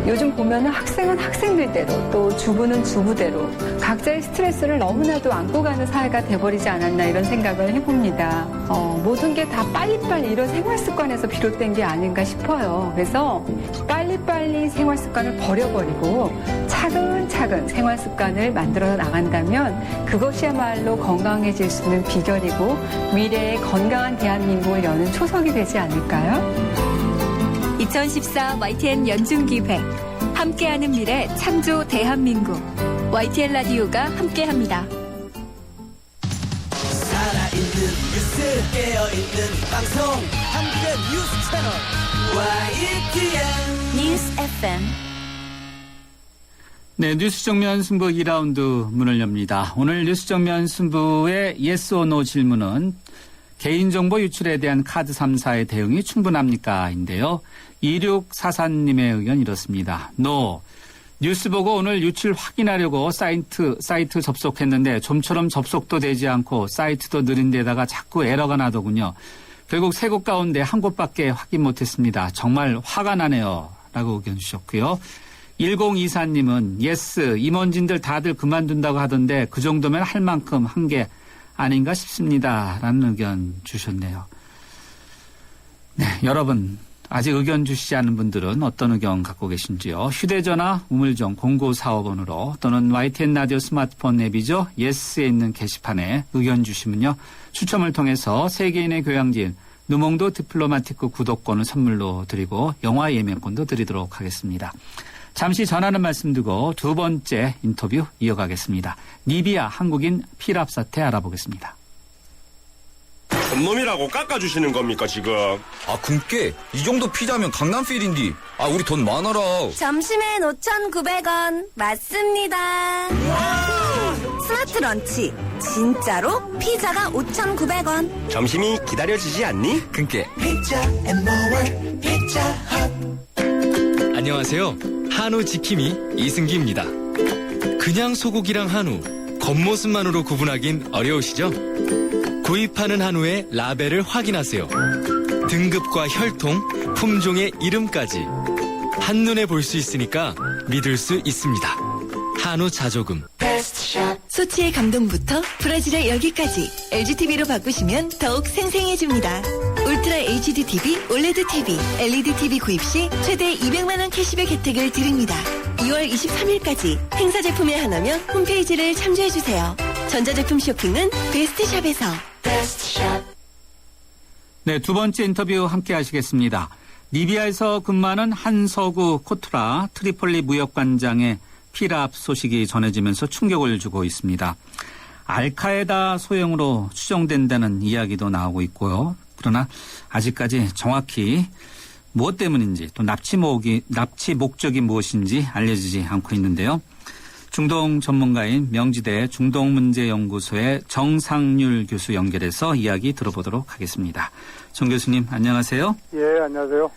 요즘 보면은 학생은 학생들대로 또 주부는 주부대로 각자의 스트레스를 너무나도 안고 가는 사회가 돼버리지 않았나 이런 생각을 해봅니다. 모든 게 다 빨리빨리 이런 생활 습관에서 비롯된 게 아닌가 싶어요. 그래서 빨리빨리 생활 습관을 버려버리고 차근차근 생활 습관을 만들어 나간다면 그것이야말로 건강해질 수 있는 비결이고 미래의 건강한 대한민국을 여는 초석이 되지 않을까요? 2014 YTN 연중기획 함께하는 미래 창조 대한민국. YTN 라디오가 함께합니다. 살아있는 뉴스 깨어있는 방송 한국의 뉴스 채널 YTN 뉴스 FM. 네, 뉴스 정면 승부 2라운드 문을 엽니다. 오늘 뉴스 정면 승부의 yes or no 질문은 개인정보 유출에 대한 카드 3사의 대응이 충분합니까? 인데요. 2644님의 의견 이렇습니다. No. 뉴스 보고 오늘 유출 확인하려고 사이트 접속했는데 좀처럼 접속도 되지 않고 사이트도 느린 데다가 자꾸 에러가 나더군요. 결국 3곳 가운데 한 곳밖에 확인 못했습니다. 정말 화가 나네요. 라고 의견 주셨고요. 1024님은 yes. 임원진들 다들 그만둔다고 하던데 그 정도면 할 만큼 한 게 아닌가 싶습니다. 라는 의견 주셨네요. 네, 여러분 아직 의견 주시지 않은 분들은 어떤 의견 갖고 계신지요. 휴대전화 우물정 0945번으로 또는 YTN 라디오 스마트폰 앱이죠. 예스에 있는 게시판에 의견 주시면요. 추첨을 통해서 세계인의 교양진 누몽도 디플로마티크 구독권을 선물로 드리고 영화 예매권도 드리도록 하겠습니다. 잠시 전하는 말씀 두고 두 번째 인터뷰 이어가겠습니다. 리비아 한국인 피랍 사태 알아보겠습니다. 놈이라고 깎아주시는 겁니까 지금? 금께 이 정도 피자면 강남필인디. 우리 돈 많아라. 점심엔 5,900원 맞습니다. 스마트 런치 진짜로 피자가 5,900원. 점심이 기다려지지 않니? 금께 피자 앤 모어 피자 헛. 안녕하세요. 한우 지킴이 이승기입니다. 그냥 소고기랑 한우, 겉모습만으로 구분하긴 어려우시죠? 구입하는 한우의 라벨을 확인하세요. 등급과 혈통, 품종의 이름까지 한눈에 볼 수 있으니까 믿을 수 있습니다. 한우 자조금. 소치의 감동부터 브라질의 열기까지 LGTV로 바꾸시면 더욱 생생해집니다. 울트라 HD TV, 올레드 TV, LED TV 구입 시 최대 200만 원 캐시백 혜택을 드립니다. 2월 23일까지 행사 제품에 하나면 홈페이지를 참조해주세요. 전자제품 쇼핑은 베스트샵에서. 베스트샵. 네, 두 번째 인터뷰 함께 하시겠습니다. 리비아에서 근무하는 한서구 코트라 트리폴리 무역관장의 피랍 소식이 전해지면서 충격을 주고 있습니다. 알카에다 소형으로 추정된다는 이야기도 나오고 있고요. 그러나 아직까지 정확히 무엇 때문인지 또 납치 목적이 무엇인지 알려지지 않고 있는데요. 중동 전문가인 명지대 중동문제연구소의 정상률 교수 연결해서 이야기 들어보도록 하겠습니다. 정 교수님 안녕하세요. 예, 안녕하세요.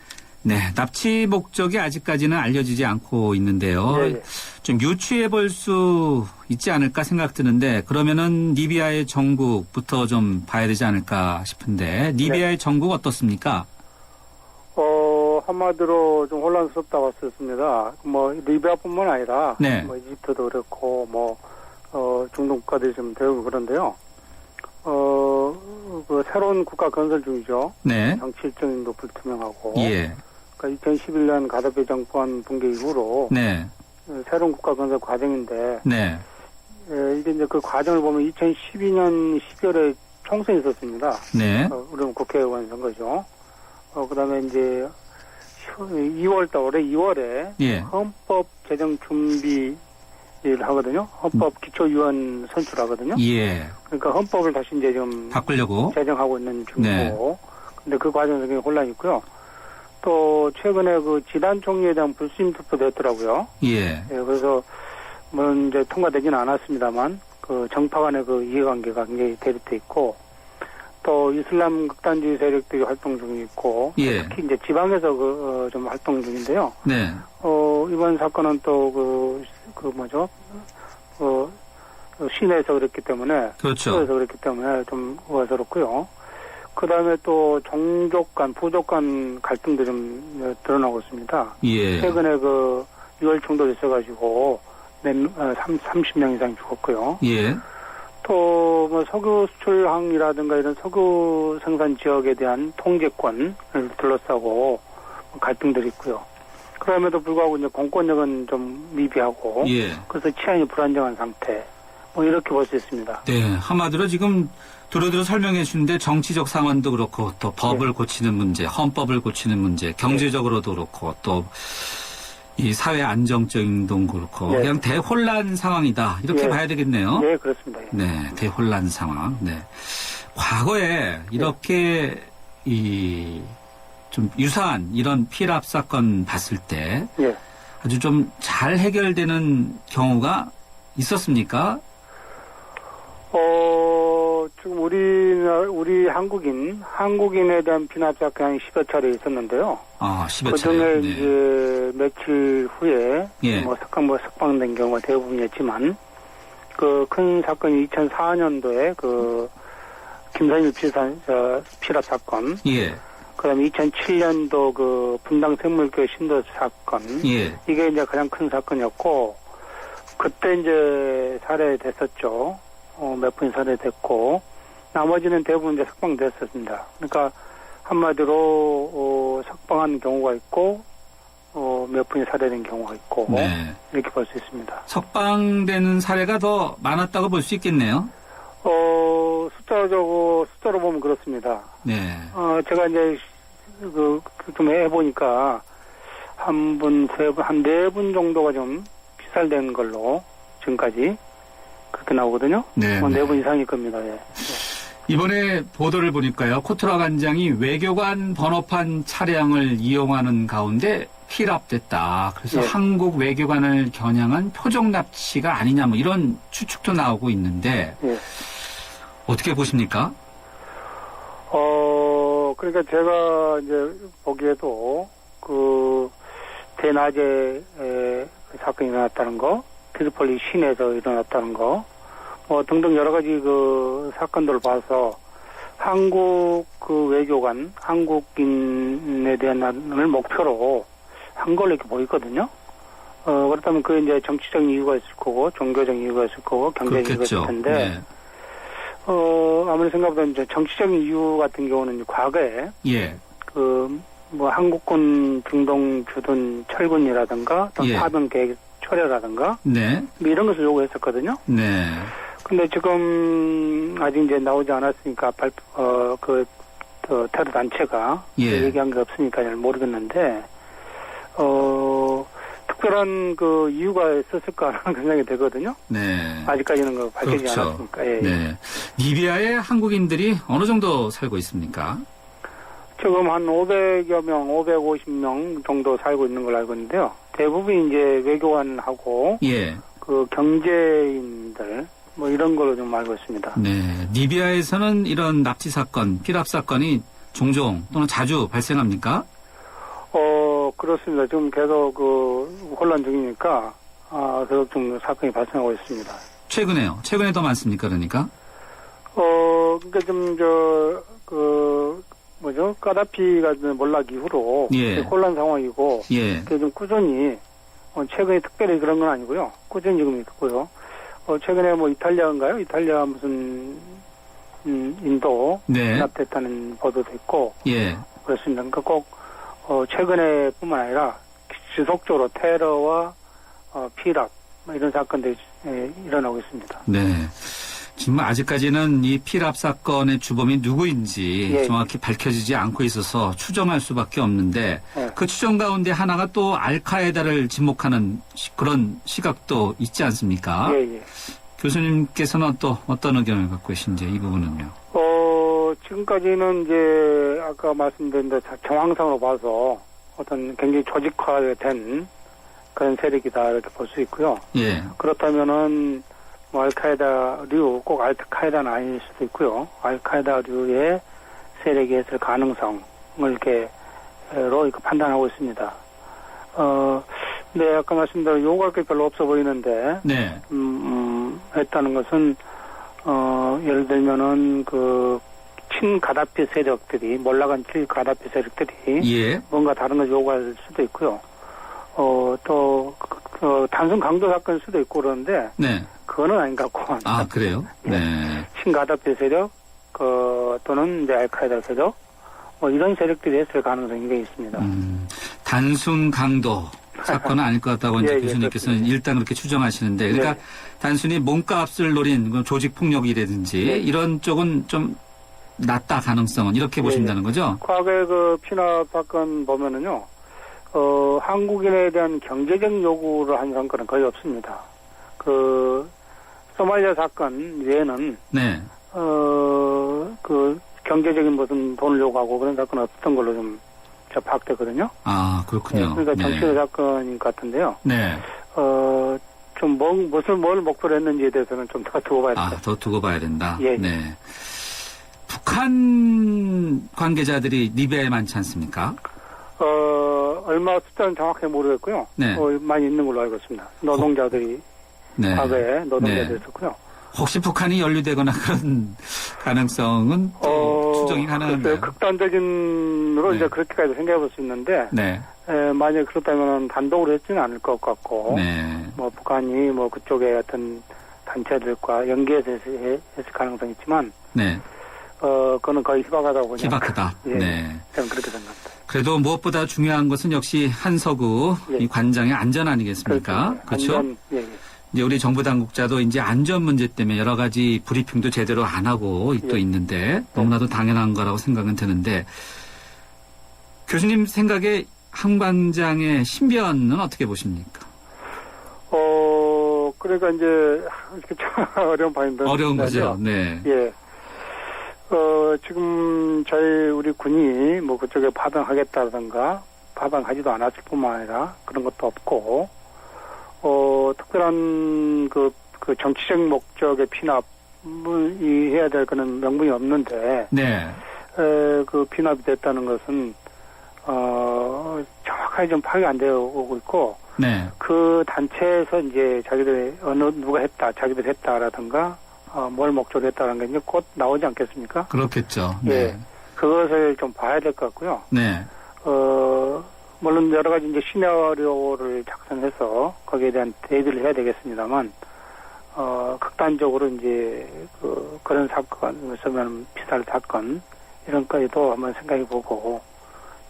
네, 납치 목적이 아직까지는 알려지지 않고 있는데요. 예. 좀 유추해 볼 수 있지 않을까 생각드는데 그러면은 리비아의 정국부터 좀 봐야 되지 않을까 싶은데 리비아의 정국 어떻습니까? 한마디로 좀 혼란스럽다고 했습니다. 리비아뿐만 아니라 네. 이집트도 그렇고 중동 국가들이 좀 되고 그런데요. 새로운 국가 건설 중이죠. 네. 정치 일정도 불투명하고. 예. 그러니까 2011년 가다피 정권 붕괴 이후로 네. 새로운 국가 건설 과정인데. 네. 이게 이제 그 과정을 보면 2012년 12월에 총선이 있었습니다. 네. 우리는 국회의원 선거죠. 그다음에 이제 2월달 올해 2월에 예. 헌법 제정 준비를 하거든요. 헌법 기초위원 선출하거든요. 예. 그러니까 헌법을 다시 이제 좀 바꾸려고 제정하고 있는 중이고. 네. 근데 그 과정에서 굉장히 혼란이 있고요. 또 최근에 그 지단 총리에 대한 불수임 투표 됐더라고요. 예. 그래서 물론 이제 통과되지는 않았습니다만 그 정파 간의 그 이해관계가 굉장히 대립돼 있고. 또 이슬람 극단주의 세력들이 활동 중에 있고 예. 특히 이제 지방에서 좀 활동 중인데요. 네. 이번 사건은 또 시내에서 그랬기 때문에. 그렇죠. 시내에서 그랬기 때문에 좀 우아스럽고요. 그 다음에 또 종족 간, 부족 간 갈등도 좀 드러나고 있습니다. 예. 최근에 그 6월 충돌이 있어가지고 30명 이상 죽었고요. 예. 또 뭐 석유 수출항이라든가 이런 석유 생산 지역에 대한 통제권을 둘러싸고 갈등들이 있고요. 그럼에도 불구하고 이제 공권력은 좀 미비하고, 예. 그래서 치안이 불안정한 상태, 뭐 이렇게 볼 수 있습니다. 네, 한마디로 지금 두루두루 설명해 주는데 정치적 상황도 그렇고 또 법을 고치는 문제, 헌법을 고치는 문제, 경제적으로도 그렇고 또 이 사회 안정적인도 그렇고 그냥 대혼란 상황이다 이렇게 봐야 되겠네요. 네, 그렇습니다. 네, 대혼란 상황. 네, 과거에 이렇게 이 좀 유사한 이런 피랍 사건 봤을 때 아주 좀 잘 해결되는 경우가 있었습니까? 지금 우리 한국인에 대한 피납 사건이 한 10여 차례 있었는데요. 아, 10여 그 차례. 중에 네. 이제 며칠 후에 예. 뭐 석방된 경우가 대부분이었지만 그 큰 사건이 2004년도에 그 김선일 피랍 사건. 예. 그다음에 2007년도 그 분당 생물교회 신도 사건. 예. 이게 이제 가장 큰 사건이었고 그때 이제 살해됐었죠. 몇 분이 살해됐고 나머지는 대부분 이제 석방됐었습니다. 그러니까 한마디로 석방한 경우가 있고 몇 분이 살해된 경우가 있고 네. 이렇게 볼 수 있습니다. 석방되는 사례가 더 많았다고 볼 수 있겠네요. 숫자로 보면 그렇습니다. 네. 제가 이제 좀 해보니까 한 네 분 정도가 좀 피살된 걸로 지금까지 그렇게 나오거든요. 네. 네 분 이상일 겁니다. 예. 이번에 보도를 보니까요. 코트라 관장이 외교관 번호판 차량을 이용하는 가운데 피랍됐다. 그래서 예. 한국 외교관을 겨냥한 표적 납치가 아니냐 뭐 이런 추측도 나오고 있는데 예. 어떻게 보십니까? 그러니까 제가 이제 보기에도 그 대낮에 그 사건이 일어났다는 거, 트리폴리 시내에서 일어났다는 거, 뭐 등등 여러 가지 그 사건들을 봐서 한국 그 외교관, 한국인에 대한을 목표로 한 걸로 이렇게 보이거든요. 그렇다면 그 이제 정치적인 이유가 있을 거고, 종교적인 이유가 있을 거고, 경제적 이유가 있을 텐데, 네. 아무리 생각보다 이제 정치적인 이유 같은 경우는 이제 과거에, 예. 뭐 한국군 중동 주둔 철군이라든가, 또 예. 파병 계획 철회라든가, 네. 뭐 이런 것을 요구했었거든요. 네. 근데 지금 아직 이제 나오지 않았으니까 테러 단체가 예. 얘기한 게 없으니까 잘 모르겠는데, 특별한 그 이유가 있었을까라는 생각이 되거든요. 네. 아직까지는 그 밝히지 그렇죠. 않았으니까. 예. 네. 리비아에 한국인들이 어느 정도 살고 있습니까? 지금 한 500여 명, 550명 정도 살고 있는 걸로 알고 있는데요. 대부분 이제 외교관하고 예. 그 경제인들 뭐 이런 걸로 좀 알고 있습니다. 네. 리비아에서는 이런 납치 사건, 피랍 사건이 종종 또는 자주 발생합니까? 그렇습니다. 지금 계속 그 혼란 중이니까 계속 좀 사건이 발생하고 있습니다. 최근에요. 최근에 더 많습니까? 그러니까? 그러니까 좀 까다피가 몰락 이후로 예. 혼란 상황이고 예. 그게 좀 꾸준히 최근에 특별히 그런 건 아니고요. 꾸준히 지금 있고요. 최근에 뭐 이탈리아인가요? 이탈리아 무슨 인도 네. 진압됐다는 보도도 있고 예. 그렇습니다. 그러니까 꼭 최근에뿐만 아니라 지속적으로 테러와 피랍 뭐 이런 사건들이 일어나고 있습니다. 네. 지금 아직까지는 이 피랍 사건의 주범이 누구인지 예. 정확히 밝혀지지 않고 있어서 추정할 수밖에 없는데 예. 그 추정 가운데 하나가 또 알카에다를 지목하는 그런 시각도 있지 않습니까? 예, 예. 교수님께서는 또 어떤 의견을 갖고 계신지 이 부분은요? 지금까지는 이제 아까 말씀드린 대로 정황상으로 봐서 어떤 굉장히 조직화된 그런 세력이다 이렇게 볼 수 있고요. 예. 그렇다면은 뭐 알카에다류 꼭 알카에다는 아닐 수도 있고요. 알카에다류의 세력이 있을 가능성을 이렇게 판단하고 있습니다. 네, 아까 말씀대로 요구할 게 별로 없어 보이는데, 네. 했다는 것은, 예를 들면은 친가다피 세력들이, 몰락한 가다피 세력들이 예. 뭔가 다른 걸 요구할 수도 있고요. 또, 단순 강도 사건일 수도 있고 그러는데, 네. 그거는 아닌 것 같고. 아, 그래요? 네. 친가다피 세력, 또는 이제 알카에다 세력, 이런 세력들이 했을 가능성이 굉장히 있습니다. 단순 강도 사건은 아닐 것 같다고 이제 예, 교수님께서는 그렇습니다. 일단 그렇게 추정하시는데, 그러니까 네. 단순히 몸값을 노린 조직 폭력이라든지 네. 이런 쪽은 좀 낮다 가능성은 이렇게 보신다는 거죠? 과거에 피납 사건 보면은요, 한국인에 대한 경제적 요구를 한 사건은 거의 없습니다. 소말리아 사건 외에는, 네. 경제적인 무슨 돈을 요구하고 그런 사건은 없었던 걸로 좀 파악되거든요. 아, 그렇군요. 그러니까 네. 정치적 사건인 것 같은데요. 네. 뭘 목표로 했는지에 대해서는 좀 더 두고 봐야 됩니다. 더 두고 봐야 된다. 예. 네. 북한 관계자들이 리비아에 많지 않습니까? 얼마 숫자는 정확하게 모르겠고요. 네. 많이 있는 걸로 알고 있습니다. 노동자들이, 네. 과거에 노동자들이 네. 있었고요. 혹시 북한이 연루되거나 그런 가능성은 추정이 가능한가요? 극단적인으로 네. 이제 그렇게까지 생각해 볼 수 있는데, 네. 만약에 그렇다면 단독으로 했지는 않을 것 같고, 네. 북한이 그쪽에 어떤 단체들과 연계해서 했을 가능성이 있지만, 네. 그거는 거의 희박하다고 그냥. 희박하다. 예, 네. 저는 그렇게 생각합니다. 그래도 무엇보다 중요한 것은 역시 한서구 이 관장의 안전 아니겠습니까? 그렇죠? 안전, 예. 이제 우리 정부 당국자도 이제 안전 문제 때문에 여러 가지 브리핑도 제대로 안 하고 또 있는데 너무나도 당연한 거라고 생각은 드는데 교수님 생각에 한 관장의 신변은 어떻게 보십니까? 그러니까 이제 이렇게 참 어려운 판인데. 어려운 거죠. 네. 예. 지금 우리 군이 그쪽에 파병하겠다든가 파병하지도 않았을 뿐만 아니라 그런 것도 없고, 특별한 정치적 목적의 피납이 해야 될 그런 명분이 없는데, 네. 피납이 됐다는 것은, 정확하게 좀 파악이 안 되어 오고 있고, 네. 그 단체에서 이제 누가 했다, 자기들 했다라든가, 뭘 목적으로 했다는 게 이제 곧 나오지 않겠습니까? 그렇겠죠. 예. 네. 그것을 좀 봐야 될 것 같고요. 네. 물론 여러 가지 이제 시나리오를 작성해서 거기에 대한 대비를 해야 되겠습니다만, 극단적으로 이제 그런 사건, 그러면 피살 사건, 이런 거에도 한번 생각해 보고,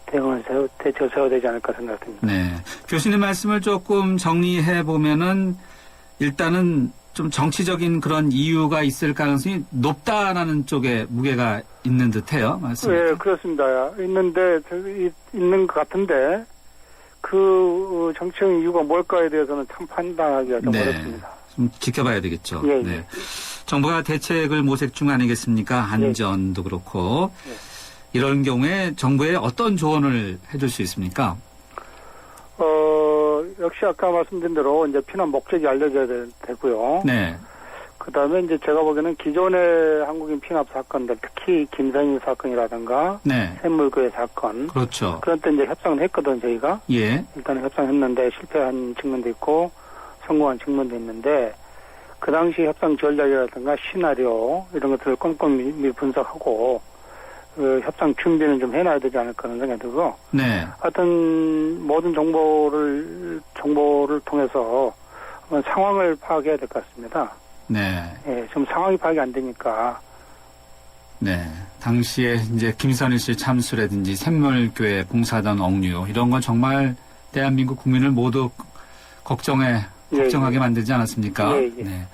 대처를 세워야 되지 않을까 생각합니다. 네. 교수님 말씀을 조금 정리해 보면은 일단은 좀 정치적인 그런 이유가 있을 가능성이 높다라는 쪽에 무게가 있는 듯해요. 맞습니까? 네, 그렇습니다. 있는 것 같은데 정치적인 이유가 뭘까에 대해서는 참 판단하기가 좀 어렵습니다. 좀 지켜봐야 되겠죠. 예, 네. 예. 정부가 대책을 모색 중 아니겠습니까? 안전도 그렇고. 이런 경우에 정부에 어떤 조언을 해줄 수 있습니까? 역시 아까 말씀드린 대로 이제 피난 목적이 알려져야 되고요. 네. 그 다음에 이제 제가 보기에는 기존의 한국인 피납 사건들, 특히 김선희 사건이라든가, 네. 샘물교회 사건. 그렇죠. 그런 때 이제 협상을 했거든, 저희가. 예. 일단은 협상했는데 실패한 측면도 있고, 성공한 측면도 있는데, 그 당시 협상 전략이라든가 시나리오, 이런 것들을 꼼꼼히 분석하고, 협상 준비는 좀 해놔야 되지 않을까 하는 생각이 들고, 네. 하여튼 모든 정보를 통해서 상황을 파악해야 될 것 같습니다. 네. 예, 지금 상황이 파악이 안 되니까. 네. 당시에 이제 김선일 씨 참수라든지 샘물교회 봉사단 억류 이런 건 정말 대한민국 국민을 모두 걱정하게 만들지 않았습니까? 예, 예. 네.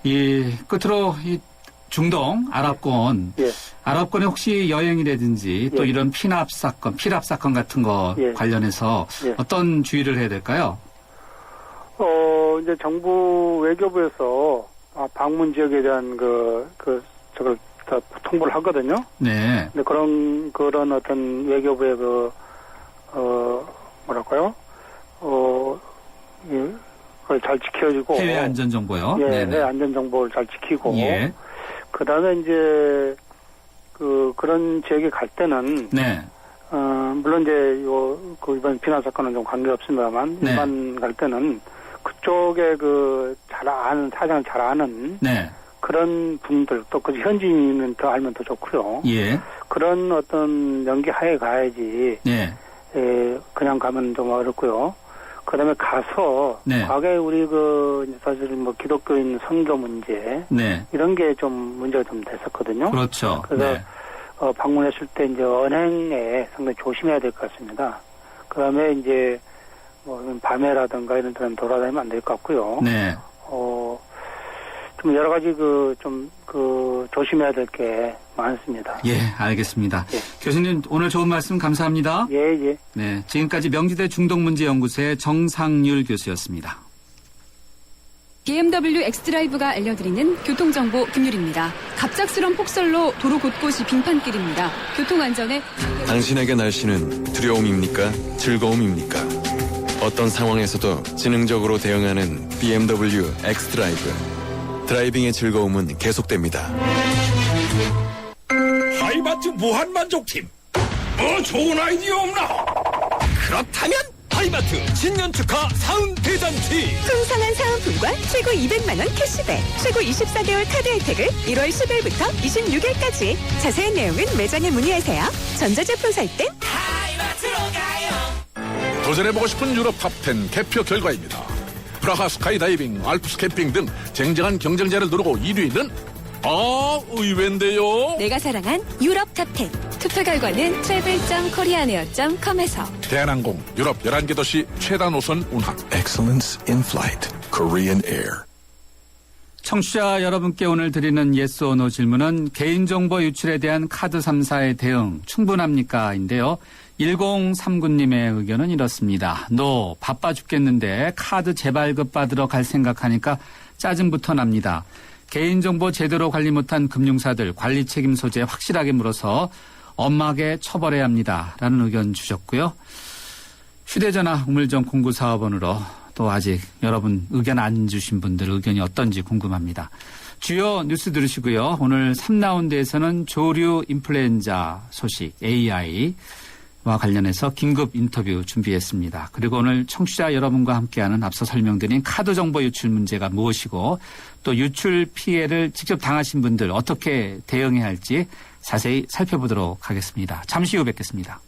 이 끝으로 이 중동 아랍권, 아랍권에 혹시 여행이라든지 또 이런 피랍 사건 같은 거 관련해서 어떤 주의를 해야 될까요? 이제 정부 외교부에서 방문 지역에 대한 저걸 다 통보를 하거든요. 네. 근데 그런 어떤 외교부의 뭐랄까요? 그걸 잘 지켜주고. 해외 안전 정보요. 예, 네네. 해외 안전 정보를 잘 지키고. 예. 그 다음에 이제, 그런 지역에 갈 때는. 네. 물론 이제 이번 비난 사건은 좀 관계없습니다만. 네. 일반 갈 때는 그쪽에 사장을 잘 아는 네. 그런 분들 또 그 현지인은 더 알면 더 좋고요. 예. 그런 어떤 연기하에 가야지. 네. 그냥 가면 좀 어렵고요. 그다음에 가서 네. 과거에 우리 사실 기독교인 선교 문제 네. 이런 게 좀 문제가 좀 됐었거든요. 그렇죠. 그래서 네. 방문했을 때 이제 언행에 상당히 조심해야 될 것 같습니다. 그다음에 이제 밤에라든가 이런 데는 돌아다니면 안 될 것 같고요. 네. 좀 여러 가지 조심해야 될 게 많습니다. 예, 알겠습니다. 예. 교수님 오늘 좋은 말씀 감사합니다. 예. 네, 지금까지 명지대 중동문제연구소의 정상률 교수였습니다. BMW 엑스드라이브가 알려드리는 교통정보 김유리입니다. 갑작스런 폭설로 도로 곳곳이 빙판길입니다. 교통안전에 당신에게 날씨는 두려움입니까? 즐거움입니까? 어떤 상황에서도 지능적으로 대응하는 BMW 엑스드라이브. 드라이빙의 즐거움은 계속됩니다. 하이마트 무한만족팀, 좋은 아이디어 없나? 그렇다면 하이마트 신년축하 사은 대잔치. 풍성한 사은품과 최고 200만 원 캐시백, 최고 24개월 카드 혜택을 1월 10일부터 26일까지. 자세한 내용은 매장에 문의하세요. 전자제품 살 땐 하이마트로 가요. 도전해보고 싶은 유럽 탑10 개표 결과입니다. 프라하 스카이다이빙, 알프스 캠핑 등 쟁쟁한 경쟁자를 누르고 1위는 의외인데요. 내가 사랑한 유럽 탑10. 투표 결과는 travel.koreanair.com에서 대한항공 유럽 11개 도시 최다 노선 운항. Excellence in flight. Korean Air. 청취자 여러분께 오늘 드리는 yes or no 질문은 개인정보 유출에 대한 카드 3사의 대응 충분합니까? 인데요. 1039님의 의견은 이렇습니다. No, 바빠 죽겠는데 카드 재발급 받으러 갈 생각하니까 짜증부터 납니다. 개인정보 제대로 관리 못한 금융사들 관리 책임 소재 확실하게 물어서 엄하게 처벌해야 합니다. 라는 의견 주셨고요. 휴대전화 우물정 0945번으로 또 아직 여러분 의견 안 주신 분들 의견이 어떤지 궁금합니다. 주요 뉴스 들으시고요. 오늘 3라운드에서는 조류 인플루엔자 소식 AI와 관련해서 긴급 인터뷰 준비했습니다. 그리고 오늘 청취자 여러분과 함께하는 앞서 설명드린 카드 정보 유출 문제가 무엇이고 또 유출 피해를 직접 당하신 분들 어떻게 대응해야 할지 자세히 살펴보도록 하겠습니다. 잠시 후 뵙겠습니다.